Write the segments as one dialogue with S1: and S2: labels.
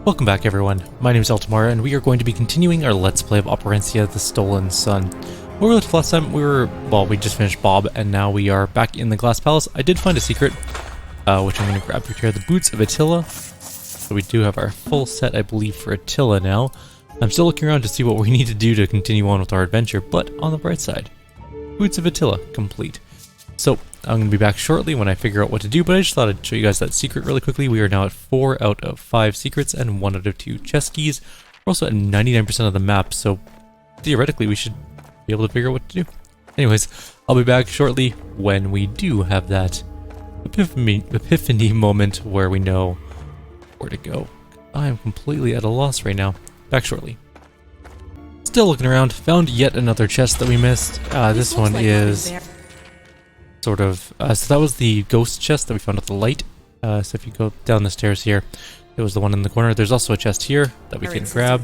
S1: Welcome back everyone, my name is Eltimar and we are going to be continuing our Let's Play of Operencia, the Stolen Sun. Where we left last time, we just finished Bob and now we are back in the Glass Palace. I did find a secret, which I'm going to grab here, the Boots of Attila. So we do have our full set, I believe, for Attila now. I'm still looking around to see what we need to do to continue on with our adventure, but on the bright side, Boots of Attila, complete. So, I'm going to be back shortly when I figure out what to do, but I just thought I'd show you guys that secret really quickly. We are now at 4 out of 5 secrets and 1 out of 2 chest keys. We're also at 99% of the map, so theoretically we should be able to figure out what to do. Anyways, I'll be back shortly when we do have that epiphany moment where we know where to go. I am completely at a loss right now. Back shortly. Still looking around, found yet another chest that we missed. This one is sort of, so that was the ghost chest that we found at the light. So if you go down the stairs here, it was the one in the corner. There's also a chest here that we can grab.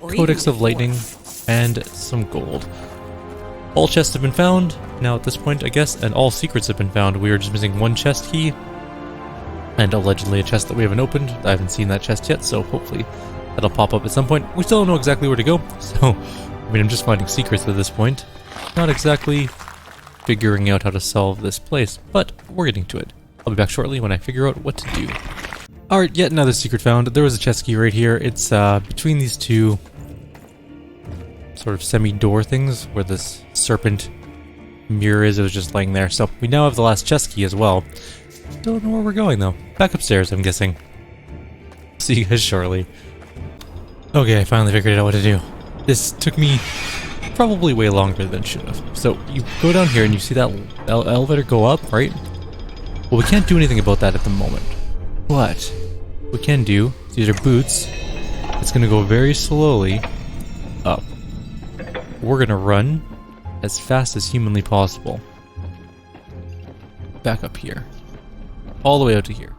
S1: Codex of Lightning and some gold. All chests have been found now at this point, I guess, and all secrets have been found. We are just missing one chest key and allegedly a chest that we haven't opened. I haven't seen that chest yet, so hopefully that'll pop up at some point. We still don't know exactly where to go, so I mean, I'm just finding secrets at this point. Not exactly figuring out how to solve this place, but we're getting to it. I'll be back shortly when I figure out what to do. Alright, yet another secret found. There was a chest key right here. It's between these two sort of semi-door things where this serpent mirror is. It was just laying there. So we now have the last chest key as well. Don't know where we're going though. Back upstairs, I'm guessing. See you guys shortly. Okay, I finally figured out what to do. This took me probably way longer than it should have. So you go down here and you see that elevator go up, right? Well, we can't do anything about that at the moment. But we can do, these are boots. It's going to go very slowly up. We're going to run as fast as humanly possible. Back up here. All the way out to here.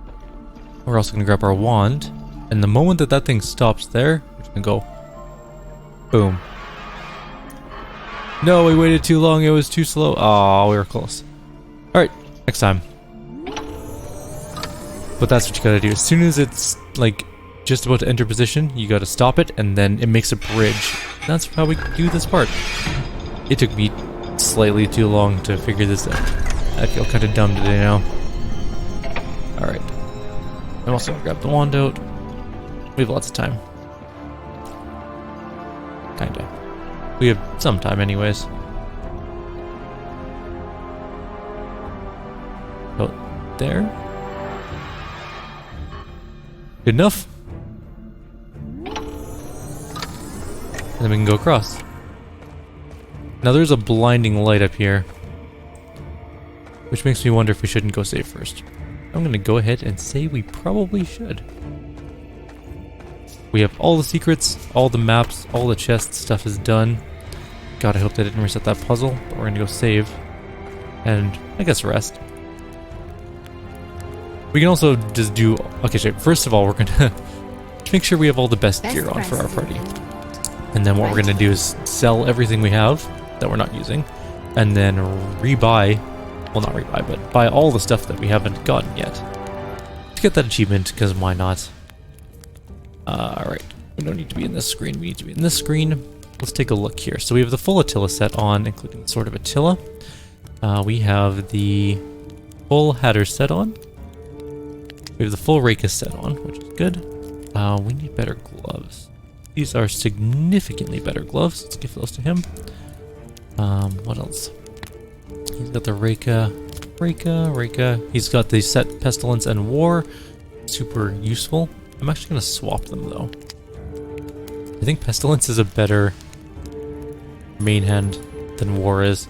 S1: We're also going to grab our wand. And the moment that that thing stops there, we're just going to go boom. No, we waited too long. It was too slow. Oh, we were close. Alright, next time. But that's what you gotta do. As soon as it's, like, just about to enter position, you gotta stop it, and then it makes a bridge. That's how we do this part. It took me slightly too long to figure this out. I feel kind of dumb today now. Alright. I'm also gonna grab the wand out. We have lots of time. Kinda. We have some time anyways. Oh, there? Good enough? And then we can go across. Now there's a blinding light up here, which makes me wonder if we shouldn't go save first. I'm gonna go ahead and say we probably should. We have all the secrets, all the maps, all the chest stuff is done. God, I hope they didn't reset that puzzle, but we're gonna go save. And I guess rest. We can also just do... Okay, so first of all, we're gonna make sure we have all the best gear on for our party. And then what we're gonna do is sell everything we have that we're not using. And then rebuy... Well, not rebuy, but buy all the stuff that we haven't gotten yet. To get that achievement, because why not? Alright, we don't need to be in this screen, we need to be in this screen. Let's take a look here. So we have the full Attila set on, including the Sword of Attila. We have the full Hatter set on. We have the full Reka set on, which is good. We need better gloves. These are significantly better gloves. Let's give those to him. What else? He's got the Reka. He's got the set Pestilence and War. Super useful. I'm actually going to swap them though. I think Pestilence is a better main hand than War is.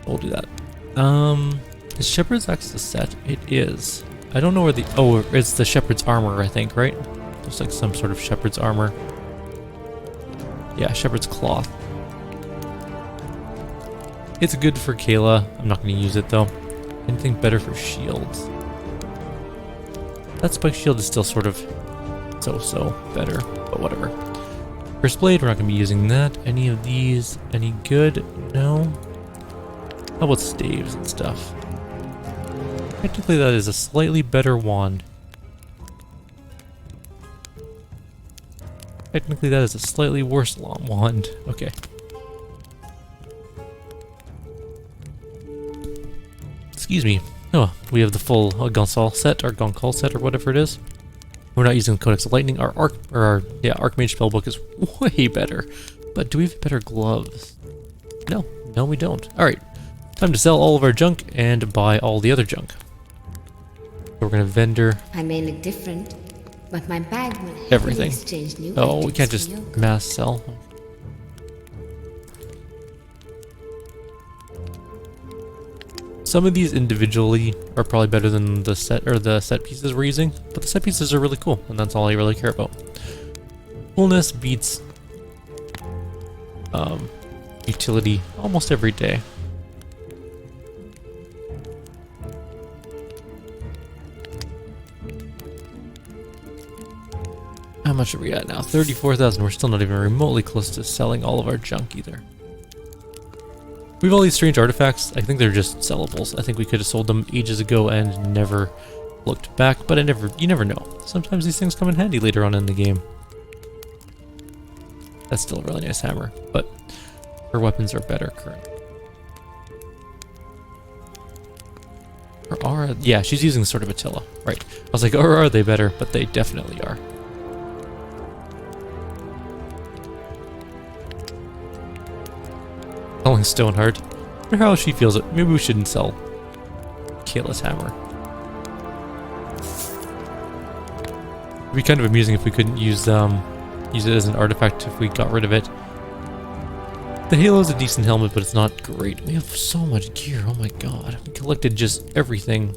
S1: We'll do that. Is Shepherd's Axe the set? It is. I don't know where the... Oh, it's the Shepherd's Armor, I think, right? There's like some sort of Shepherd's Armor. Yeah, Shepherd's Cloth. It's good for Kayla. I'm not going to use it though. Anything better for shields? That spike shield is still sort of so better, but whatever. First blade, we're not going to be using that. Any of these, any good? No. How about staves and stuff? Technically that is a slightly better wand. Technically that is a slightly worse long wand. Okay. Excuse me. Oh, we have the full Gonsal set, or Gonkal set, or whatever it is. We're not using the Codex of Lightning. Our Archmage spellbook is way better. But do we have better gloves? No, we don't. Alright, time to sell all of our junk and buy all the other junk. So we're gonna vendor.
S2: I may look different, but my bag will
S1: everything.
S2: Exchange new
S1: Oh, we can't just mass sell. Some of these individually are probably better than the set pieces we're using, but the set pieces are really cool, and that's all I really care about. Coolness beats utility almost every day. How much are we at now? 34,000. We're still not even remotely close to selling all of our junk either. We have all these strange artifacts. I think they're just sellables. I think we could have sold them ages ago and never looked back, but you never know. Sometimes these things come in handy later on in the game. That's still a really nice hammer, but her weapons are better currently. Or yeah, she's using the Sword of Attila. Right. I was like, or are they better? But they definitely are. Selling Stoneheart. I wonder how she feels it. Maybe we shouldn't sell Kayla's hammer. It'd be kind of amusing if we couldn't use it as an artifact if we got rid of it. The Halo's a decent helmet, but it's not great. We have so much gear. Oh my god. We collected just everything.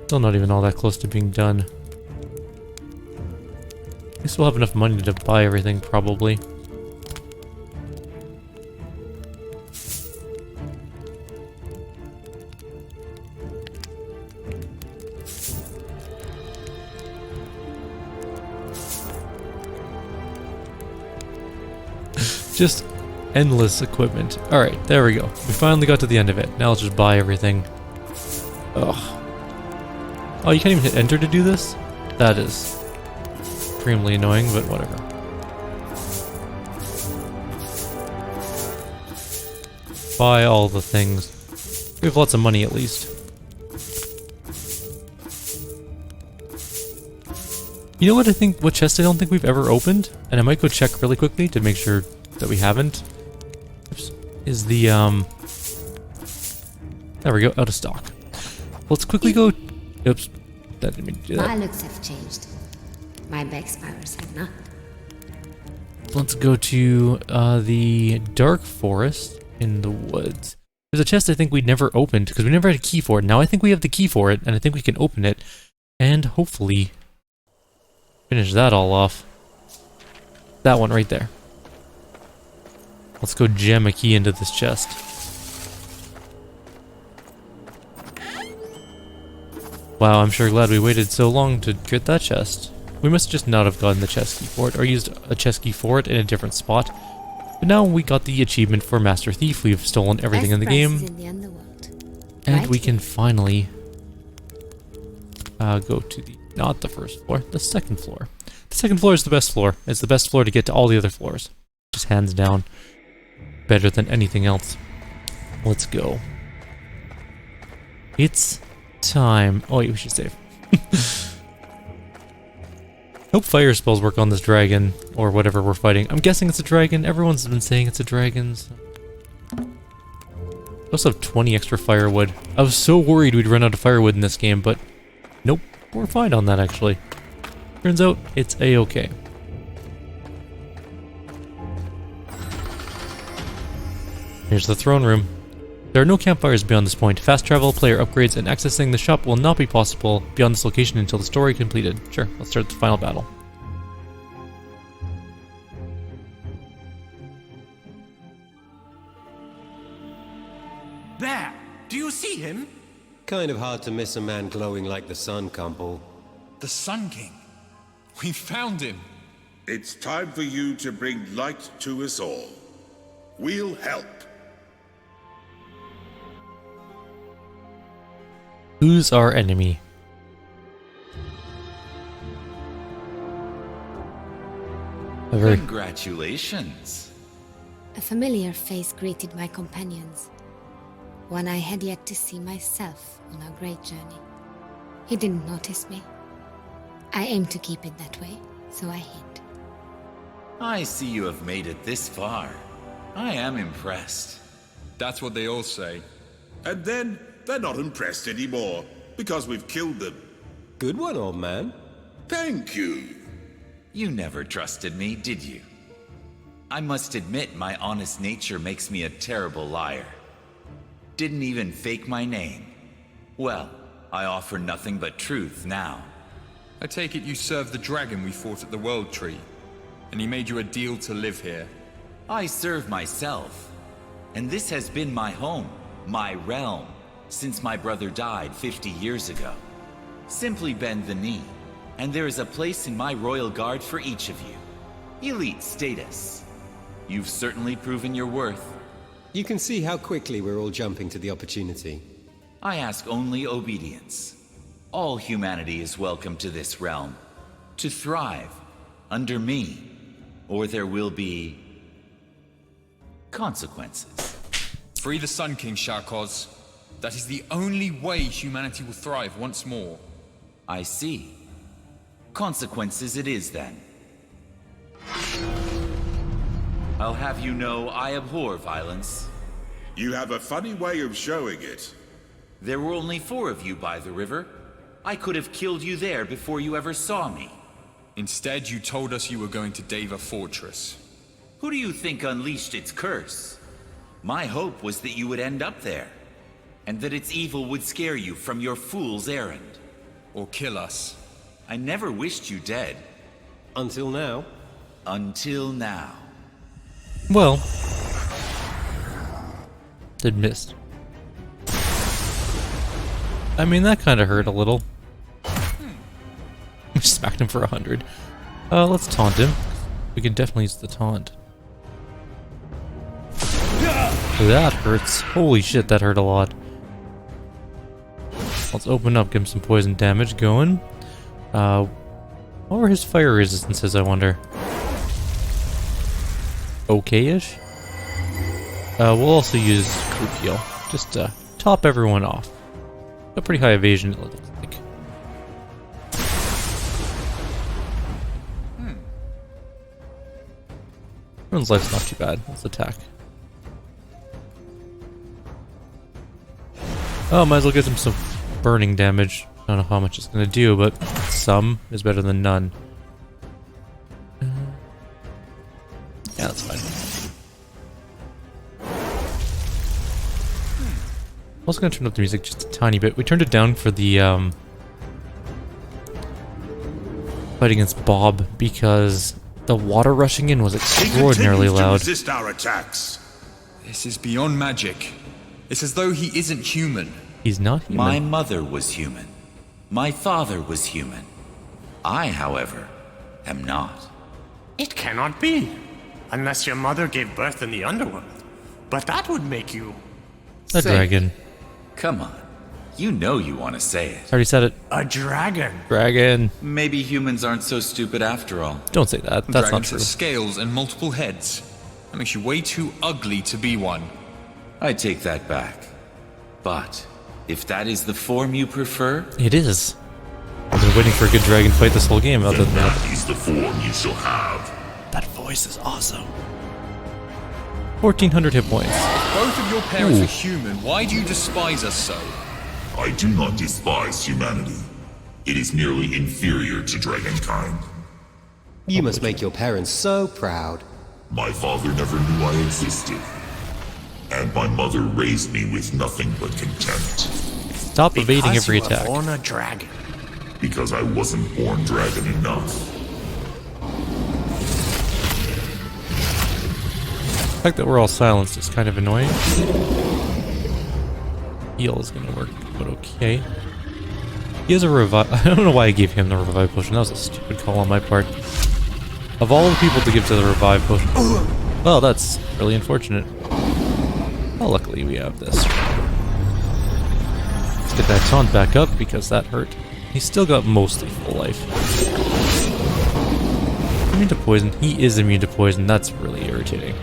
S1: Still not even all that close to being done. I guess we'll have enough money to buy everything, probably. Just endless equipment. Alright, there we go. We finally got to the end of it. Now let's just buy everything. Ugh. Oh, you can't even hit enter to do this? That is extremely annoying, but whatever. Buy all the things. We have lots of money at least. You know what I think, what chest I don't think we've ever opened? And I might go check really quickly to make sure that we haven't. Oops. Is the, there we go, out of stock. Let's quickly go, oops, that didn't mean to do that.
S2: My looks have changed. My bag spirals have not.
S1: Let's go to, the Dark Forest in the woods. There's a chest I think we never opened, because we never had a key for it. Now I think we have the key for it, and I think we can open it, and hopefully finish that all off. That one right there. Let's go jam a key into this chest. Wow, I'm sure glad we waited so long to get that chest. We must just not have gotten the chest key for it, or used a chest key for it in a different spot. But now we got the achievement for Master Thief. We've stolen everything in the game. And we can finally go to the, not the first floor, the second floor. The second floor is the best floor. It's the best floor to get to all the other floors. Just hands down. Better than anything else. Let's go. It's time. Oh wait, we should save. Hope fire spells work on this dragon, or whatever we're fighting. I'm guessing it's a dragon. Everyone's been saying it's a dragon. So. I also have 20 extra firewood. I was so worried we'd run out of firewood in this game, but nope, we're fine on that actually. Turns out it's a-okay. Here's the throne room. There are no campfires beyond this point. Fast travel, player upgrades, and accessing the shop will not be possible beyond this location until the story completed. Sure, let's start the final battle.
S3: There! Do you see him?
S4: Kind of hard to miss a man glowing like the sun, Krinable.
S3: The Sun King. We found him.
S5: It's time for you to bring light to us all. We'll help.
S1: Who's our enemy? A very
S6: Congratulations.
S2: A familiar face greeted my companions, one I had yet to see myself on our great journey. He didn't notice me. I aim to keep it that way, so I hid.
S6: I see you have made it this far. I am impressed.
S3: That's what they all say.
S5: And then they're not impressed anymore because we've killed them.
S4: Good one, old man.
S5: Thank you.
S6: You never trusted me, did you? I must admit my honest nature makes me a terrible liar. Didn't even fake my name. Well, I offer nothing but truth now.
S3: I take it you served the dragon we fought at the World Tree, and he made you a deal to live here.
S6: I serve myself, and this has been my home, my realm, since my brother died 50 years ago. Simply bend the knee, and there is a place in my royal guard for each of you. Elite status. You've certainly proven your worth.
S4: You can see how quickly we're all jumping to the opportunity.
S6: I ask only obedience. All humanity is welcome to this realm, to thrive under me, or there will be consequences.
S3: Free the Sun King, Sharkoz. That is the only way humanity will thrive once more.
S6: I see. Consequences it is then. I'll have you know I abhor violence.
S5: You have a funny way of showing it.
S6: There were only 4 of you by the river. I could have killed you there before you ever saw me.
S3: Instead, you told us you were going to Deva Fortress.
S6: Who do you think unleashed its curse? My hope was that you would end up there, and that its evil would scare you from your fool's errand.
S3: Or kill us.
S6: I never wished you dead.
S4: Until now.
S6: Until now.
S1: well. It missed. I mean, that kind of hurt a little. We smacked him for 100. Let's taunt him. We can definitely use the taunt. That hurts. Holy shit, that hurt a lot. Let's open up, give him some poison damage going. What were his fire resistances, I wonder? Okay-ish? We'll also use group heal, just to top everyone off. A pretty high evasion, it looks like. Everyone's life's not too bad. Let's attack. Oh, might as well get him some burning damage. I don't know how much it's gonna do, but some is better than none. Yeah, that's fine. I was gonna turn up the music just a tiny bit. We turned it down for the fight against Bob because the water rushing in was extraordinarily loud.
S5: To resist our attacks.
S3: This is beyond magic. It's as though he isn't human.
S1: He's not human.
S6: My mother was human. My father was human. I, however, am not.
S7: It cannot be, unless your mother gave birth in the underworld. But that would make you
S1: A
S6: Say
S1: dragon.
S6: it. Come on. You know you want to say it.
S1: Already said it.
S7: a dragon.
S1: Dragon.
S6: Maybe humans aren't so stupid after all.
S1: Don't say that. That's not
S3: Dragons
S1: true.
S3: have scales and multiple heads. That makes you way too ugly to be one.
S6: I take that back. But if that is the form you prefer,
S1: It is. I've been waiting for a good dragon fight this whole game. Other than that,
S5: is the form you shall have.
S1: that voice is awesome. 1,400 hit points.
S3: Both of your parents
S1: Ooh.
S3: are human. Why do you despise us so?
S8: I do not despise humanity. It is merely inferior to dragonkind.
S4: You must make your parents so proud.
S8: My father never knew I existed. And my mother raised me with nothing but contempt.
S1: Stop evading
S7: Because
S1: every
S7: you were
S1: attack.
S7: born a dragon.
S8: Because I wasn't born dragon enough.
S1: The fact that we're all silenced is kind of annoying. Heal is gonna work, but okay. He has a revive. I don't know why I gave him the revive potion. That was a stupid call on my part. Of all the people to give to the revive potion, well, that's really unfortunate. Well, luckily we have this. Let's get that taunt back up because that hurt. He's still got mostly full life. I mean to poison. He is immune to poison. That's really irritating.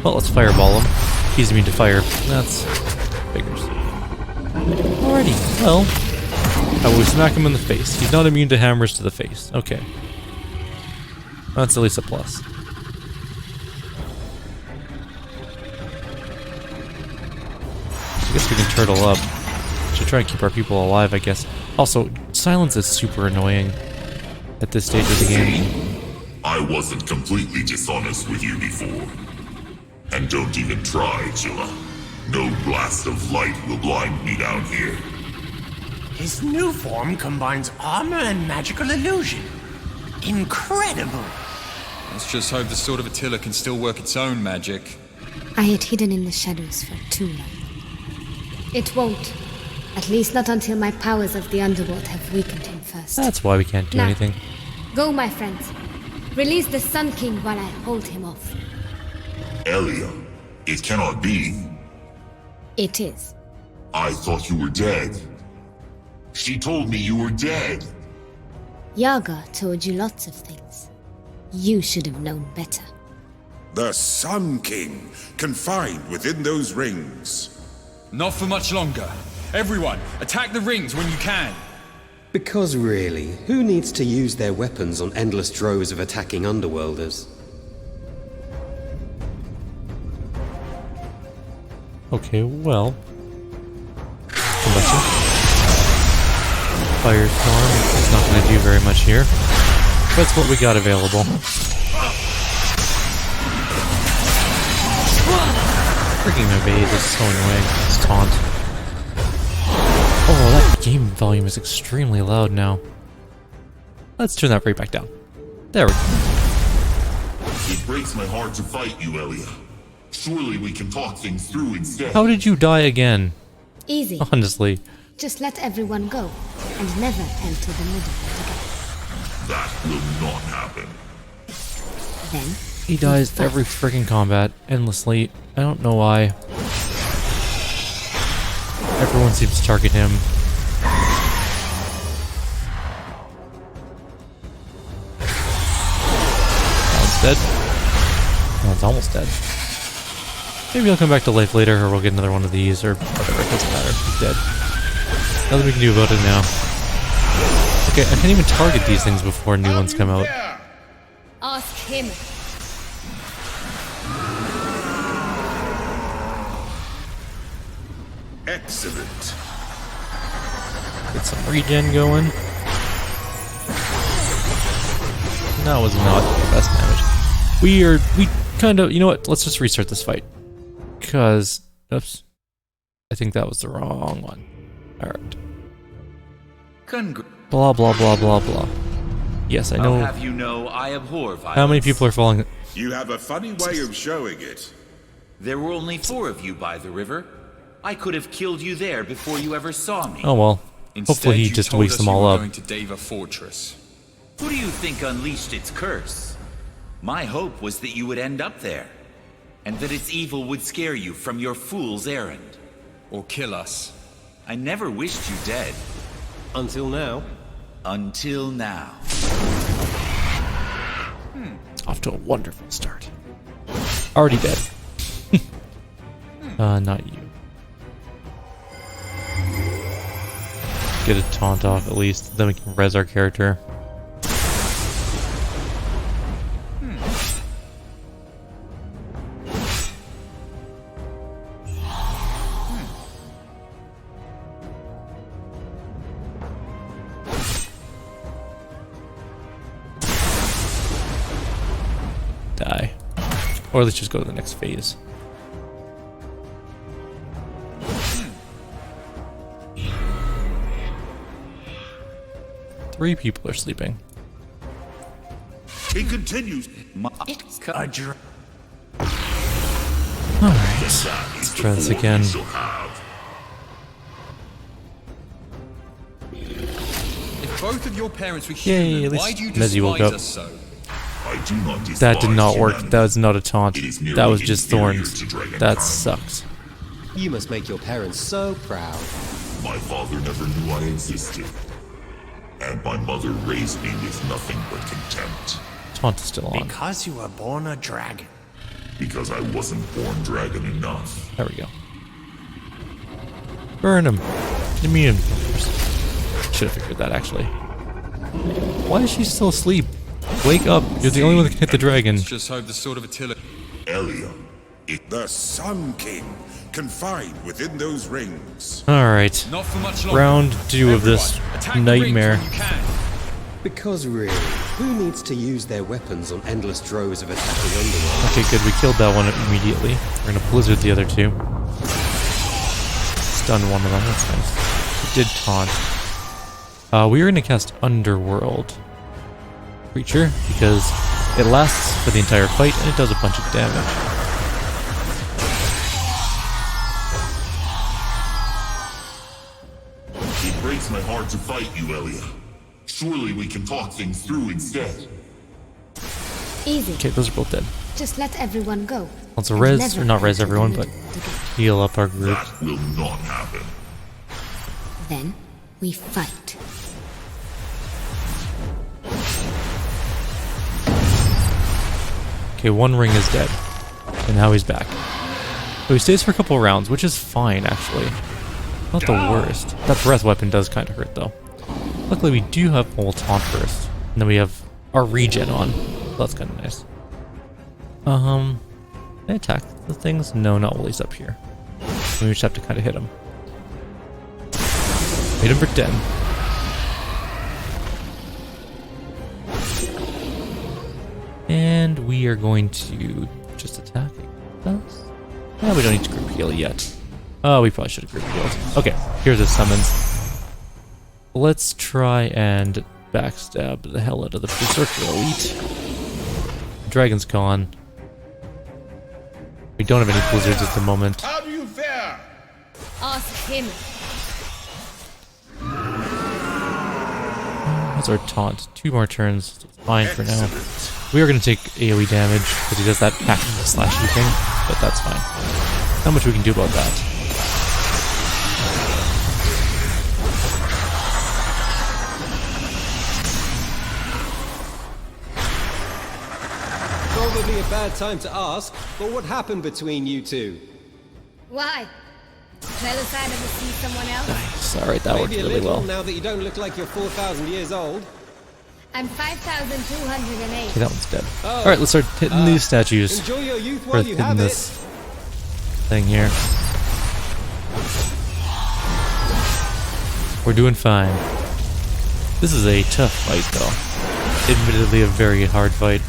S1: Well, let's fireball him. He's immune to fire. That's figures. Alrighty, well, I will smack him in the face. He's not immune to hammers to the face. Okay. That's at least a plus. I guess we can turtle up. Should try and keep our people alive, I guess. Also, silence is super annoying at this stage of the game.
S8: I wasn't completely dishonest with you before. And don't even try, Jilla. No blast of light will blind me down here.
S7: His new form combines armor and magical illusion. Incredible!
S3: Let's just hope the Sword of Attila can still work its own magic.
S2: I had hidden in the shadows for too long. It won't. At least not until my powers of the underworld have weakened him first.
S1: That's why we can't do
S2: Now,
S1: anything.
S2: Go, my friends. Release the Sun King while I hold him off.
S8: Elia, it cannot be.
S2: It is.
S8: I thought you were dead. She told me you were dead.
S2: Yaga told you lots of things. You should have known better.
S5: The Sun King, confined within those rings.
S3: Not for much longer. Everyone, attack the rings when you can.
S4: Because really, who needs to use their weapons on endless droves of attacking underworlders?
S1: Okay, well. Combustion. Firestorm is not going to do very much here. That's what we got available. Freaking evade is so annoying. It's taunt. Oh, that game volume is extremely loud now. Let's turn that right back down. There we go.
S8: It breaks my heart to fight you, Elia. Surely we can talk things through instead.
S1: How did you die again?
S2: Easy.
S1: Honestly.
S2: Just let everyone go, and never enter the middle again.
S8: That will not happen.
S2: Then,
S1: He dies every freaking combat, endlessly. I don't know why. Everyone seems to target him. Now it's dead. No, it's almost dead. Maybe I'll come back to life later, or we'll get another one of these, or whatever. It doesn't matter. He's dead. Nothing we can do about it now. Okay, I can't even target these things before new ones come out.
S2: ask him.
S5: Excellent.
S1: Get some regen going. That was not the best damage. We kind of, you know what, let's just restart this fight. Because, oops. I think that was the wrong one. Alright. Blah, blah, blah, blah, blah. Yes, I know.
S6: I'll have you know I abhor violence.
S1: How many people are falling?
S5: You have a funny way of showing it.
S6: There were only 4 of you by the river. I could have killed you there before you ever saw me.
S1: Oh well.
S3: Instead,
S1: Hopefully he
S3: you
S1: just
S3: told
S1: wakes
S3: us
S1: them
S3: you
S1: all
S3: were
S1: up.
S3: Going to Deva Fortress.
S6: Who do you think unleashed its curse? My hope was that you would end up there, and that its evil would scare you from your fool's errand.
S3: Or kill us.
S6: I never wished you dead.
S4: Until now.
S6: Until now.
S1: Off to a wonderful start. Already dead. Not you. Get a taunt off at least, then we can res our character. Die. Or let's just go to the next phase. Three people are sleeping.
S5: He continues.
S7: It's a dr-
S1: Alright, let's try this again.
S3: If both of your parents were
S1: Yay,
S3: human,
S1: at least
S3: why do you
S1: Mezzy woke
S3: despise
S1: up.
S3: us so?
S8: I do not despise
S1: That did not work.
S8: humanity.
S1: That was not a taunt.
S8: It is merely
S1: That was just
S8: inferior
S1: thorns.
S8: to dragonkind.
S1: That sucks.
S4: You must make your parents so proud.
S8: My father never knew I existed. And my mother raised me with nothing but contempt.
S1: Taunt is still on.
S7: Because you were born a dragon.
S8: Because I wasn't born dragon enough.
S1: There we go. Burn him. Immune. Should have figured that, actually. Why is she still asleep? Wake up. You're the only one that can hit the dragon.
S3: Let's just hope the sword of Attila...
S8: Elia,
S5: The Sun King, confined within those rings.
S1: Alright.
S3: Not for much longer.
S1: Round 2 of this
S3: Attack the
S1: nightmare.
S3: rings when you can.
S4: Because really, who needs to use their weapons on endless droves of attacking underworld?
S1: Okay, good. We killed that one immediately. We're gonna blizzard the other 2. Stun one of them. That's nice. We did taunt. We are gonna cast Underworld Creature because it lasts for the entire fight and it does a bunch of damage.
S8: it breaks my heart to fight you, Elia. Surely we can talk things through instead.
S2: Easy.
S1: Okay, those are both dead.
S2: Just let everyone go.
S1: Let's
S2: And
S1: res,
S2: never
S1: or not res
S2: enter the
S1: everyone, but
S2: middle again.
S1: heal up our group.
S8: That will not happen.
S2: Then we fight.
S1: Okay, one ring is dead. And now he's back. So he stays for a couple rounds, which is fine, actually. Not the worst. That breath weapon does kind of hurt, though. Luckily, we do have full taunt first. And then we have our regen on. So that's kind of nice. Can I attack the things? No, not while he's up here. We just have to kind of hit him. Hit him for 10. And we are going to just attack us. Yeah, we don't need to group heal yet. Oh, we probably should have group healed. Okay, here's his summons. Let's try and backstab the hell out of the Berserker Elite. Dragon's gone. We don't have any blizzards at the moment.
S5: How do you fare?
S2: Ask him.
S1: That's our taunt. 2 more turns. So it's fine for now. We are going to take AoE damage because he does that hacking slashy thing, but that's fine. Not much we can do about that.
S9: Probably a bad time to ask, but what happened between you two?
S2: Why? Jealous I never see someone else?
S1: Sorry, that worked
S9: Maybe a
S1: really
S9: little,
S1: well.
S9: now that you don't look like you're 4,000 years old.
S2: I'm 5,208.
S1: Okay, that one's dead. Alright, let's start hitting these statues.
S9: Enjoy your youth
S1: Or
S9: while you
S1: hitting
S9: have
S1: this
S9: it.
S1: thing here. We're doing fine. This is a tough fight, though. Admittedly, a very hard fight.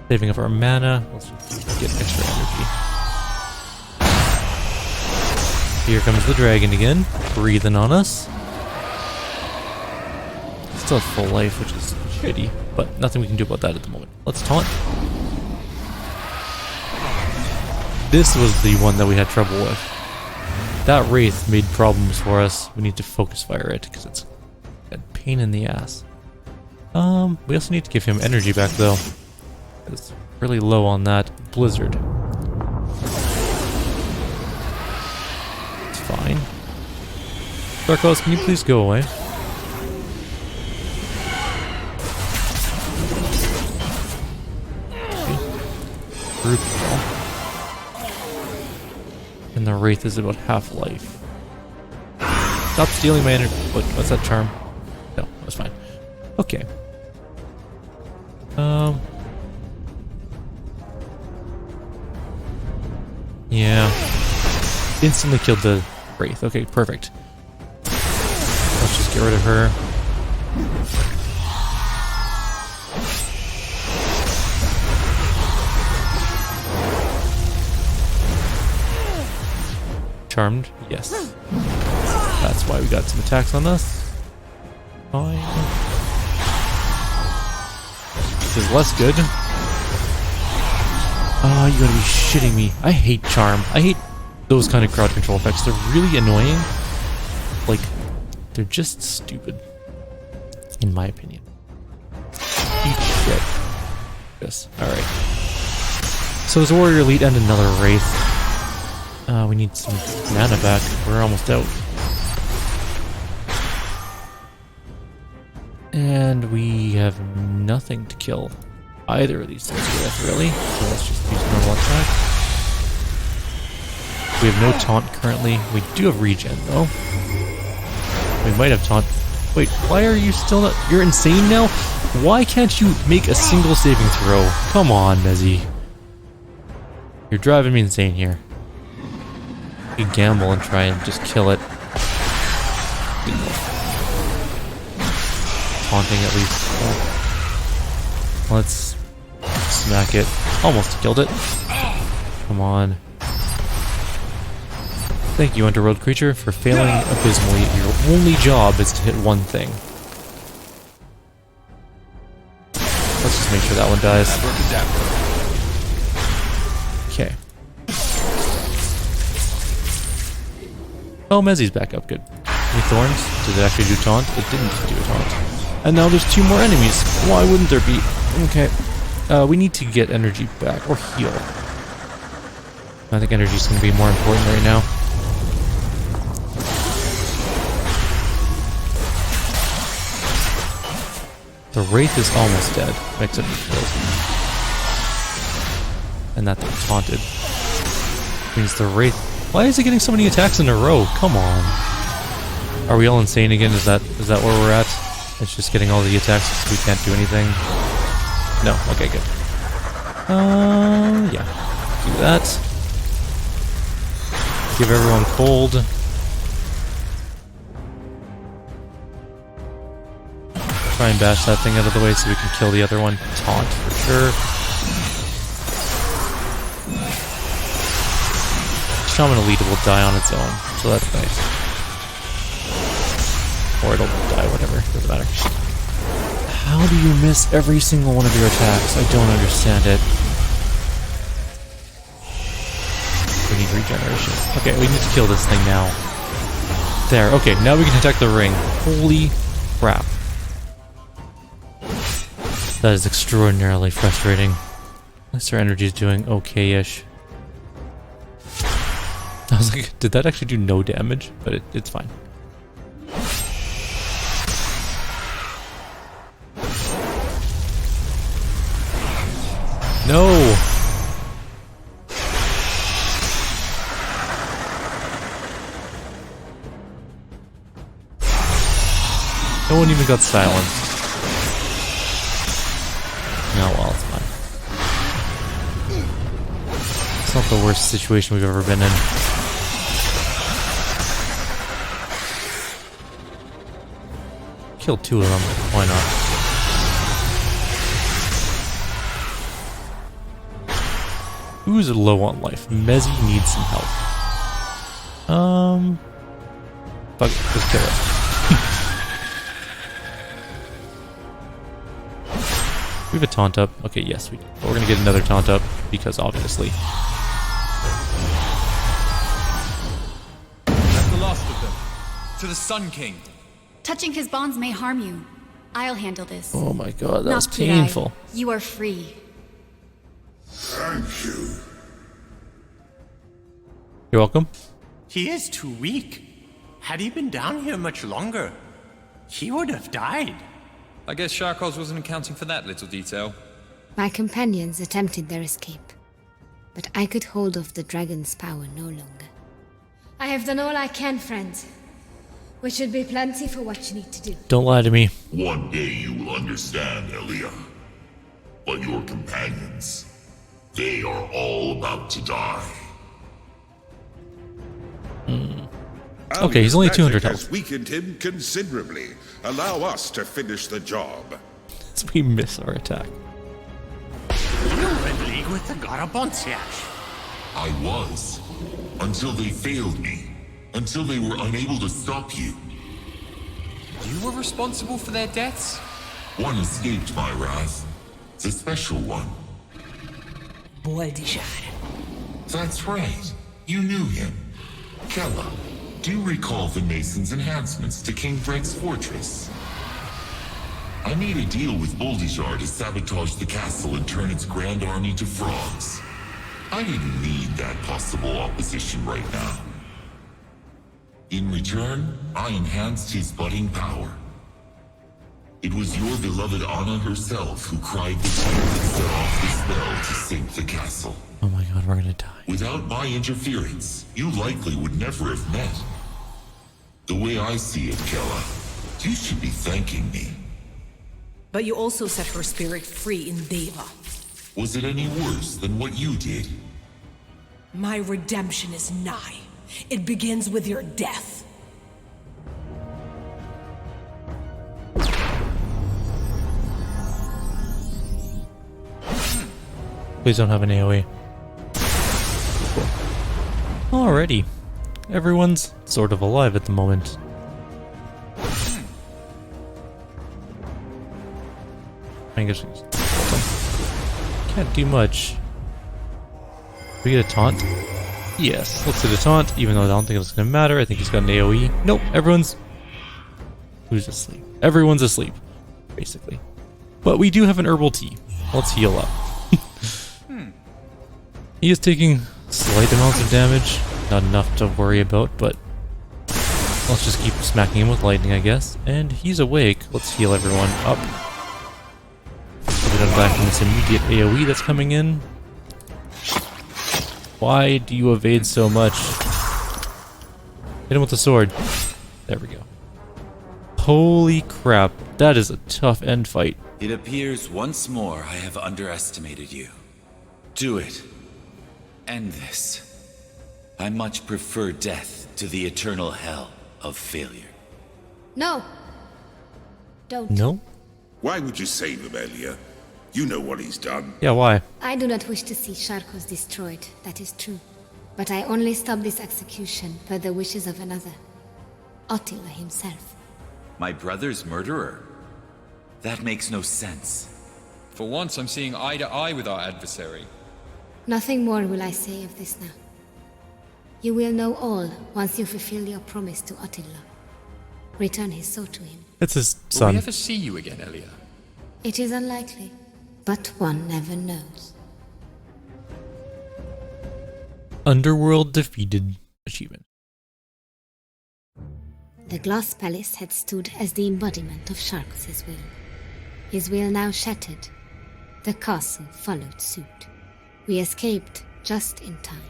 S1: Saving up our mana. Let's just get extra energy. Here comes the dragon again, breathing on us. Still has full life, which is shitty, but nothing we can do about that at the moment. Let's taunt. This was the one that we had trouble with. That Wraith made problems for us. We need to focus fire it, because it's a pain in the ass. We also need to give him energy back, though. It's really low on that. Blizzard. It's fine. Darkos, can you please go away? Group kill. And the Wraith is about half life. Stop stealing my energy. What's that charm? No, that's fine. Okay. Yeah. Instantly killed the Wraith. Okay, perfect. Let's just get rid of her. Charmed? Yes. That's why we got some attacks on us. Fine. This is less good. Oh, you gotta be shitting me. I hate Charm. I hate those kind of crowd control effects. They're really annoying. Like, they're just stupid. In my opinion. Eat shit. Yes. Alright. So there's a Warrior Elite and another Wraith. We need some mana back. We're almost out. And we have nothing to kill either of these things with, really. So let's just use normal attack. We have no taunt currently. We do have regen, though. We might have taunt. Wait, why are you still not... You're insane now? Why can't you make a single saving throw? Come on, Mezzy. You're driving me insane here. You can gamble and try and just kill it. Taunting at least. Let's smack it. Almost killed it. Come on. Thank you, underworld creature, for failing abysmally. Your only job is to hit one thing. Let's just make sure that one dies. Okay. Oh, Mezzy's back up. Good. Any thorns? Did it actually do taunt? It didn't do a taunt. And now there's 2 more enemies. Why wouldn't there be? Okay. We need to get energy back, or heal. I think energy's going to be more important right now. The Wraith is almost dead, except he kills me. And that thing taunted. Means the Wraith... Why is it getting so many attacks in a row? Come on. Are we all insane again? Is that where we're at? It's just getting all the attacks so we can't do anything? No. Okay, good. Yeah. Do that. Give everyone cold. Try and bash that thing out of the way so we can kill the other one. Taunt for sure. Shaman Elite will die on its own, so that's nice. Or it'll die, whatever. Doesn't matter. How do you miss every single one of your attacks? I don't understand it. We need regeneration. Okay, we need to kill this thing now. There, okay, now we can attack the ring. Holy crap. That is extraordinarily frustrating. At least our energy is doing okay-ish. I was like, did that actually do no damage? But it's fine. No! No one even got silenced. No, well, it's fine. It's not the worst situation we've ever been in. Killed 2 of them. Why not? Who's low on life? Mezzy needs some help. Fuck it, just kill it. We have a taunt up. Okay, yes, we do. But we're gonna get another taunt up, because obviously.
S3: That's the last of them. To the Sun King.
S10: Touching his bonds may harm you. I'll handle this.
S1: Oh my god, that was
S10: Not Kyrieru.
S1: painful.
S10: You are free.
S5: Thank you.
S1: You're welcome.
S7: He is too weak. Had he been down here much longer, he would have died.
S3: I guess Sharkos wasn't accounting for that little detail.
S2: My companions attempted their escape, but I could hold off the dragon's power no longer. I have done all I can, friends. Which should be plenty for what you need to do.
S1: Don't lie to me.
S8: One day you will understand, Elia. But your companions, they are all about to die.
S1: Okay, he's only 200
S5: Magic has
S1: health.
S5: weakened him considerably. Allow us to finish the job.
S1: So we miss our attack.
S7: You were in league with the Garabonciash.
S8: I was. Until they failed me. Until they were unable to stop you.
S3: You were responsible for their deaths?
S8: One escaped my wrath. The special one. That's right. You knew him. Kella, do you recall the Mason's enhancements to King Fred's fortress? I made a deal with Boldijar to sabotage the castle and turn its grand army to frogs. I didn't need that possible opposition right now. In return, I enhanced his budding power. It was your beloved Anna herself who cried the tear that set off the spell to sink the castle.
S1: Oh my god, we're gonna die.
S8: Without my interference, you likely would never have met. The way I see it, Kella, you should be thanking me.
S11: But you also set her spirit free in Deva.
S8: Was it any worse than what you did?
S11: My redemption is nigh. It begins with your death.
S1: Please don't have an AoE. Alrighty. Everyone's sort of alive at the moment. I guess can't do much. We get a taunt? Yes, let's get a taunt, even though I don't think it's gonna matter. I think he's got an AoE. Nope, everyone's... Who's asleep? Everyone's asleep, basically. But we do have an herbal tea. Let's heal up. He is taking slight amounts of damage. Not enough to worry about, but... Let's just keep smacking him with lightning, I guess. And he's awake. Let's heal everyone up. So we don't die from this immediate AoE that's coming in. Why do you evade so much? Hit him with the sword. There we go. Holy crap, that is a tough end fight.
S6: It appears once more I have underestimated you. Do it. End this. I much prefer death to the eternal hell of failure.
S2: No! Don't.
S1: No?
S5: Why would you save him, Elia? You know what he's done.
S1: Yeah, why?
S2: I do not wish to see Sharkos destroyed, that is true. But I only stop this execution per the wishes of another. Attila himself.
S6: My brother's murderer? That makes no sense.
S3: For once, I'm seeing eye to eye with our adversary.
S2: Nothing more will I say of this now. You will know all once you fulfill your promise to Attila. Return his soul to him.
S1: It's his
S3: Will
S1: son.
S3: we ever see you again, Elia?
S2: It is unlikely, but one never knows.
S1: Underworld defeated achievement.
S2: The glass palace had stood as the embodiment of Sharkus' will. His will now shattered. The castle followed suit. We escaped just in time.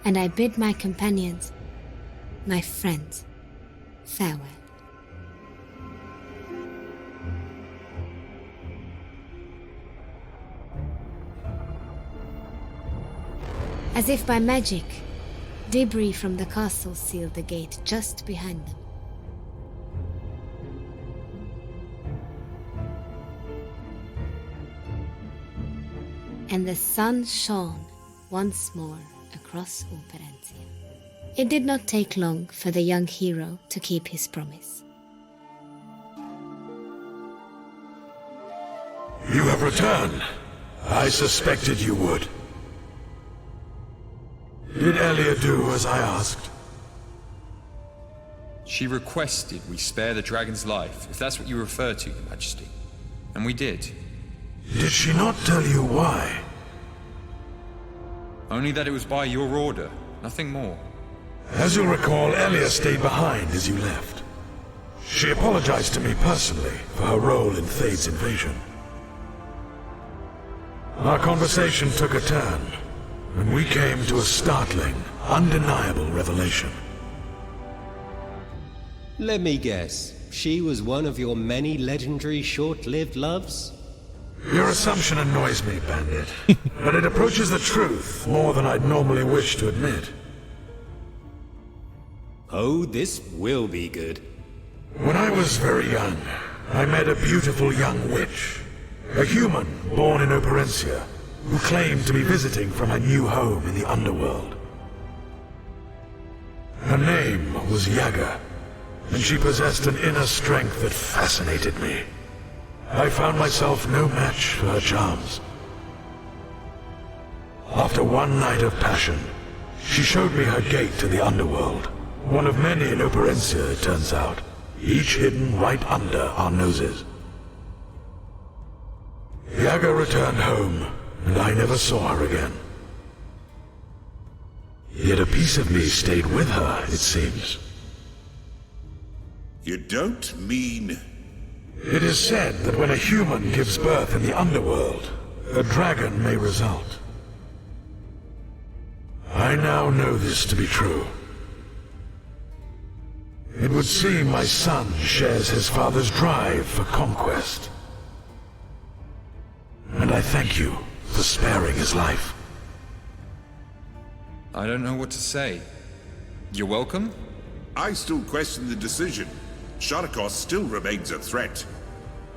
S2: And I bid my companions, my friends, farewell. As if by magic, debris from the castle sealed the gate just behind them. And the sun shone once more across Operencia. It did not take long for the young hero to keep his promise.
S12: You have returned. I suspected you would. Did Elia do as I asked?
S3: She requested we spare the dragon's life, if that's what you refer to, Your Majesty. And we did.
S12: Did she not tell you why?
S3: Only that it was by your order, nothing more.
S12: As you'll recall, Elia stayed behind as you left. She apologized to me personally for her role in Thade's invasion. Our conversation took a turn, and we came to a startling, undeniable revelation.
S9: Let me guess. She was one of your many legendary short-lived loves?
S12: Your assumption annoys me, Bandit. But it approaches the truth more than I'd normally wish to admit.
S9: Oh, this will be good.
S12: When I was very young, I met a beautiful young witch. A human born in Operencia, who claimed to be visiting from her new home in the underworld. Her name was Yaga, and she possessed an inner strength that fascinated me. I found myself no match for her charms. After one night of passion, she showed me her gate to the underworld. One of many in Operencia, it turns out, each hidden right under our noses. Yaga returned home, and I never saw her again. Yet a piece of me stayed with her, it seems.
S5: You don't mean...
S12: It is said that when a human gives birth in the underworld, a dragon may result. I now know this to be true. It would seem my son shares his father's drive for conquest. And I thank you for sparing his life.
S3: I don't know what to say. You're welcome?
S5: I still question the decision. Sharkos still remains a threat.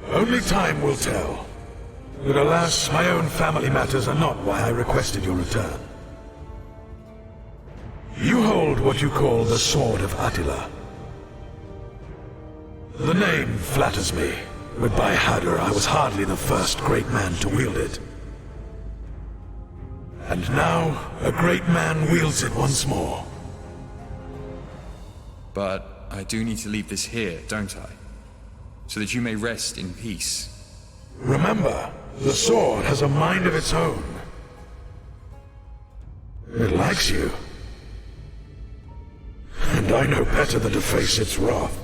S12: Only time will tell. But alas, my own family matters are not why I requested your return. You hold what you call the Sword of Attila. The name flatters me, but by Hadr I was hardly the first great man to wield it. And now, a great man wields it once more.
S3: But I do need to leave this here, don't I? So that you may rest in peace.
S12: Remember, the sword has a mind of its own. It likes you. And I know better than to face its wrath.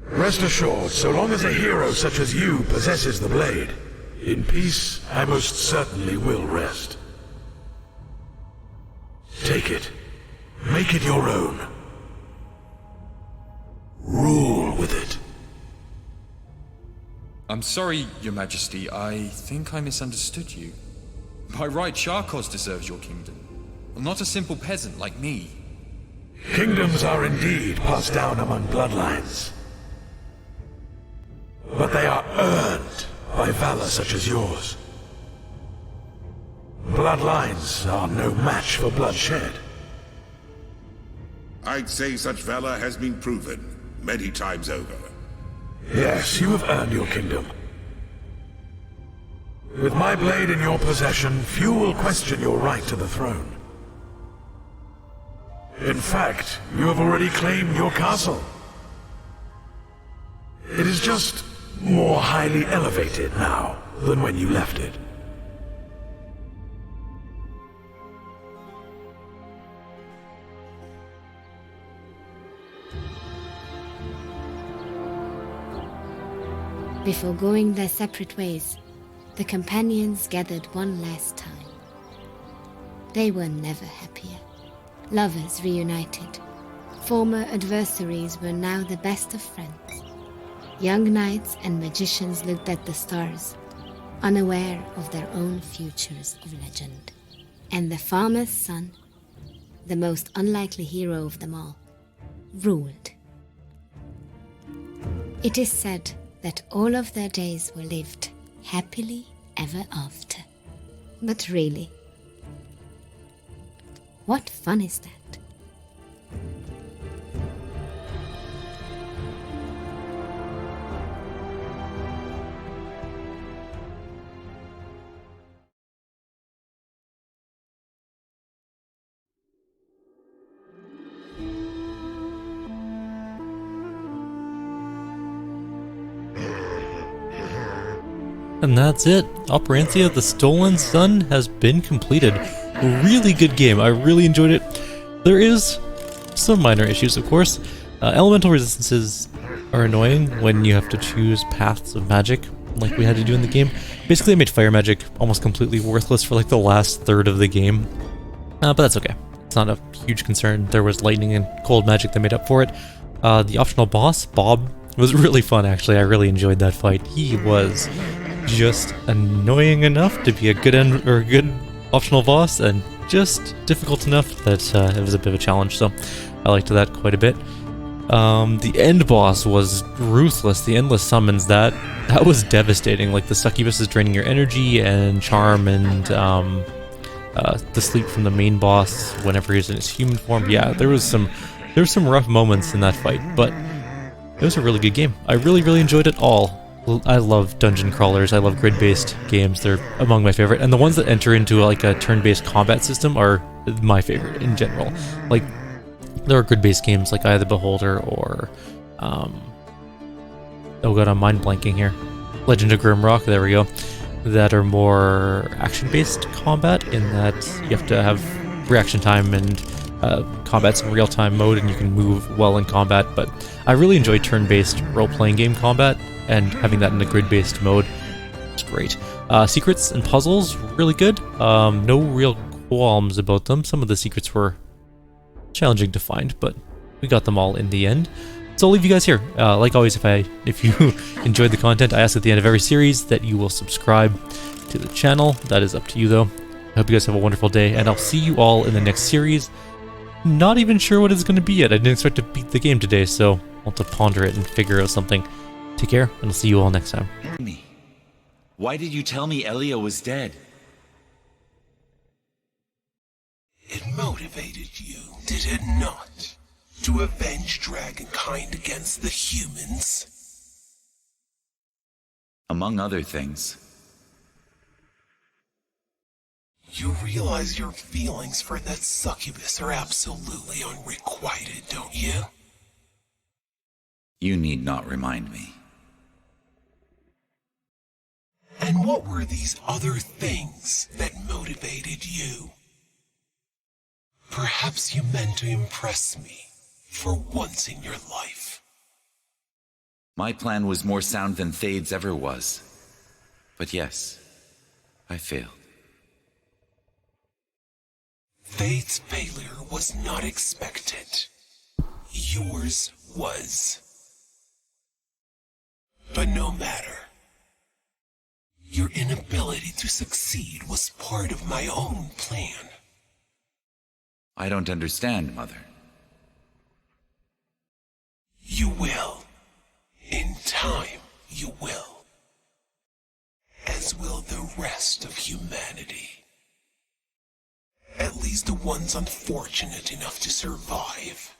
S12: Rest assured, so long as a hero such as you possesses the blade, in peace I most certainly will rest. Take it. Make it your own. Rule with it.
S3: I'm sorry, Your Majesty. I think I misunderstood you. By right, Sharkos deserves your kingdom. Not a simple peasant like me.
S12: Kingdoms are indeed passed down among bloodlines. But they are earned by valor such as yours. Bloodlines are no match for bloodshed.
S5: I'd say such valor has been proven many times over.
S12: Yes, you have earned your kingdom. With my blade in your possession, few will question your right to the throne. In fact, you have already claimed your castle. It is just more highly elevated now than when you left it.
S2: Before going their separate ways, the companions gathered one last time. They were never happier. Lovers reunited. Former adversaries were now the best of friends. Young knights and magicians looked at the stars, unaware of their own futures of legend. And the farmer's son, the most unlikely hero of them all, ruled. It is said that all of their days were lived happily ever after. But really, what fun is that?
S1: And that's it. Operencia, the Stolen Sun has been completed. Really good game. I really enjoyed it. There is some minor issues, of course. Elemental resistances are annoying when you have to choose paths of magic, like we had to do in the game. Basically, I made fire magic almost completely worthless for like the last third of the game. But that's okay. It's not a huge concern. There was lightning and cold magic that made up for it. The optional boss, Bob, was really fun, actually. I really enjoyed that fight. He was just annoying enough to be a good good optional boss, and just difficult enough that it was a bit of a challenge, so I liked that quite a bit. The end boss was ruthless. The endless summons, that was devastating. Like the succubus is draining your energy, and charm, and the sleep from the main boss whenever he's in his human form. Yeah, there was some rough moments in that fight, but it was a really good game. I really enjoyed it all. I love dungeon crawlers. I love grid-based games. They're among my favorite, and the ones that enter into like a turn-based combat system are my favorite in general. Like, there are grid-based games like Eye of the Beholder or oh god, I'm mind blanking here. Legend of Grimrock. There we go. That are more action-based combat in that you have to have reaction time and combat's in real-time mode and you can move well in combat, but I really enjoy turn-based role-playing game combat, and having that in a grid-based mode is great. Secrets and puzzles, really good. No real qualms about them. Some of the secrets were challenging to find, but we got them all in the end. So I'll leave you guys here. Like always, if you enjoyed the content, I ask at the end of every series that you will subscribe to the channel. That is up to you, though. I hope you guys have a wonderful day, and I'll see you all in the next series. Not even sure what it's going to be yet. I didn't expect to beat the game today, so I'll have to ponder it and figure out something. Take care, and I'll see you all next time.
S6: Why did you tell me Elia was dead?
S13: It motivated you, did it not? To avenge dragonkind against the humans?
S6: Among other things.
S13: You realize your feelings for that succubus are absolutely unrequited, don't you?
S6: You need not remind me.
S13: And what were these other things that motivated you? Perhaps you meant to impress me for once in your life.
S6: My plan was more sound than Thade's ever was. But yes, I failed.
S13: Thade's failure was not expected. Yours was. But no matter. Your inability to succeed was part of my own plan.
S6: I don't understand, Mother.
S13: You will. In time, you will. As will the rest of humanity. At least the ones unfortunate enough to survive.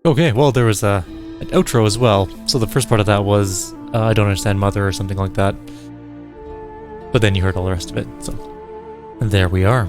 S1: Okay, well, there was an outro as well. So the first part of that was, I don't understand, Mother, or something like that. But then you heard all the rest of it, so... And there we are.